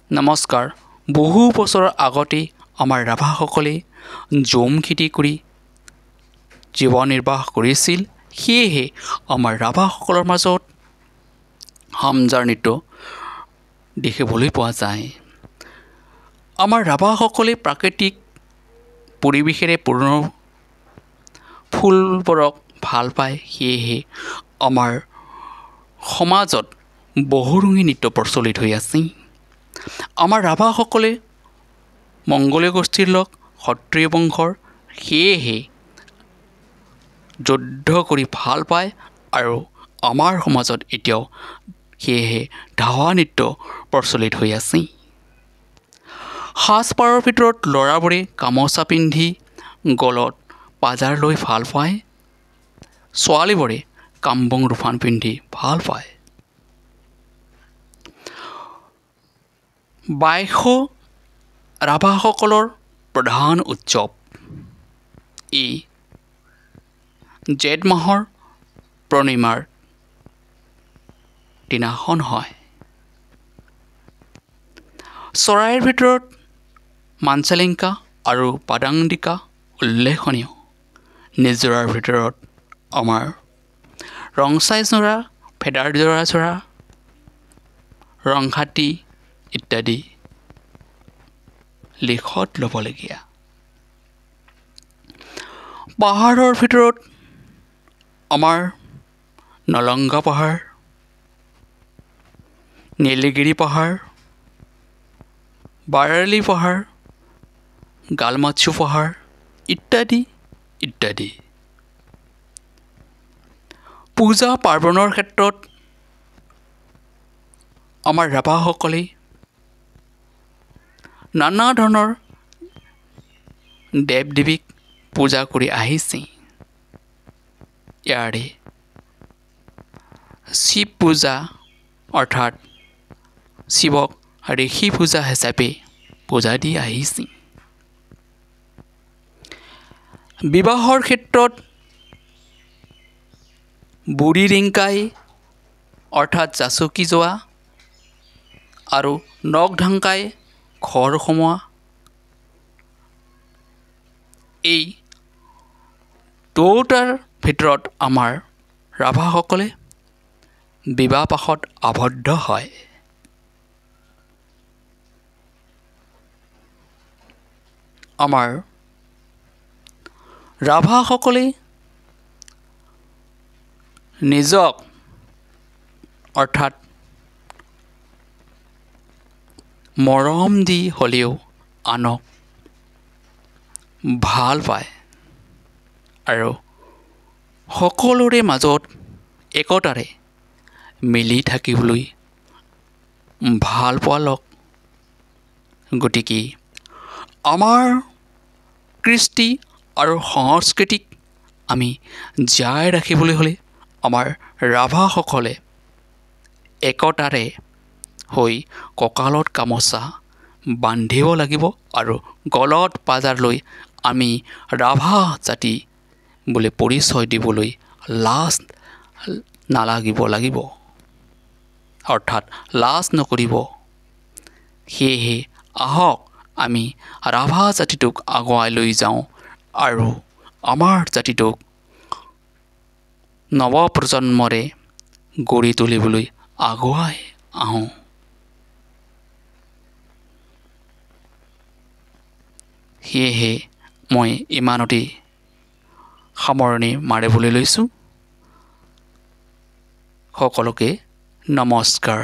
নমস্কাৰ। বহু বছৰৰ আগতে আমাৰ ৰাভাসকলে জম খেতি কৰি জীৱন নিৰ্বাহ কৰিছিল। সেয়েহে আমাৰ ৰাভাসকলৰ মাজত হামজাৰ নৃত্য দেখিবলৈ পোৱা যায়। আমাৰ ৰাভাসকলে প্ৰাকৃতিক পৰিৱেশেৰে পূৰ্ণ ফুলবোৰক ভাল পায়। সেয়েহে আমাৰ সমাজত বহুৰঙী নৃত্য প্ৰচলিত হৈ আছে। আমাৰ ৰাভাসকলে মংগোলীয় গোষ্ঠীৰ লোক, ক্ষত্ৰিয় বংশৰ। সেয়েহে যুদ্ধ কৰি ভাল পায় আৰু আমাৰ সমাজত এতিয়াও সেয়েহে ধাৱা নৃত্য প্ৰচলিত হৈ আছে। সাজপাৰৰ ভিতৰত ল'ৰাবোৰে গামোচা পিন্ধি গলত পাজাৰ লৈ ভাল পায়। ছোৱালীবোৰে কামবং ৰোফান পিন্ধি ভাল পায়। বাইশু ৰাভাসকলৰ প্ৰধান উৎসৱ। ই জেঠ মাহৰ পূৰ্ণিমাৰ দিনাখন হয়। চৰাইৰ ভিতৰত মাঞ্চালিংকা আৰু পাদাংদিকা উল্লেখনীয়। নিজৰাৰ ভিতৰত আমাৰ ৰংচাইজৰা, ফেদাৰজৰা, ৰংঘাটি ইত্যাদি লিখত ল'বলগীয়া। পাহাৰৰ ভিতৰত আমাৰ নলংগা পাহাৰ, নীলগিৰি পাহাৰ, বাৰালি পাহাৰ, গালমাচু পাহাৰ ইত্যাদি ইত্যাদি। পূজা পাৰ্বণৰ ক্ষেত্ৰত আমাৰ ৰাভাসকলে নানা ধৰণৰ দেৱ দেৱীক পূজা কৰি আহিছে। ইয়াৰে শিৱ পূজা অৰ্থাৎ শিৱক ঋষি পূজা হিচাপে পূজা দি আহিছে। বিবাহৰ ক্ষেত্ৰত বুঢ়ী ৰিংকাই অৰ্থাৎ জাচুকি যোৱা আৰু নখ ঢাংকাই ঘৰ সোমোৱা, এই দুয়োটাৰ ভিতৰত আমাৰ ৰাভাসকলে বিবাহ পাশত আবদ্ধ হয়। আমাৰ ৰাভাসকলে নিজক অৰ্থাৎ মৰম দি হ'লেও আনক ভাল পায় আৰু সকলোৰে মাজত একতাৰে মিলি থাকিবলৈ ভাল পোৱা লোক। গতিকে আমাৰ কৃষ্টি আৰু সংস্কৃতিক আমি জীয়াই ৰাখিবলৈ হ'লে আমাৰ ৰাভাসকলে একতাৰে হৈ কঁকালত গামোচা বান্ধিব লাগিব আৰু গলত পাজাৰ লৈ আমি ৰাভা জাতি বুলি পৰিচয় দিবলৈ লাজ নালাগিব অৰ্থাৎ লাজ নকৰিব। সেয়েহে আহক আমি ৰাভা জাতিটোক আগুৱাই লৈ যাওঁ আৰু আমাৰ জাতিটোক নৱপ্ৰজন্মৰে গঢ়ি তুলিবলৈ আগুৱাই আহোঁ। সেয়েহে মই ইমানতে সামৰণি মাৰিবলৈ লৈছোঁ। সকলোকে নমস্কাৰ।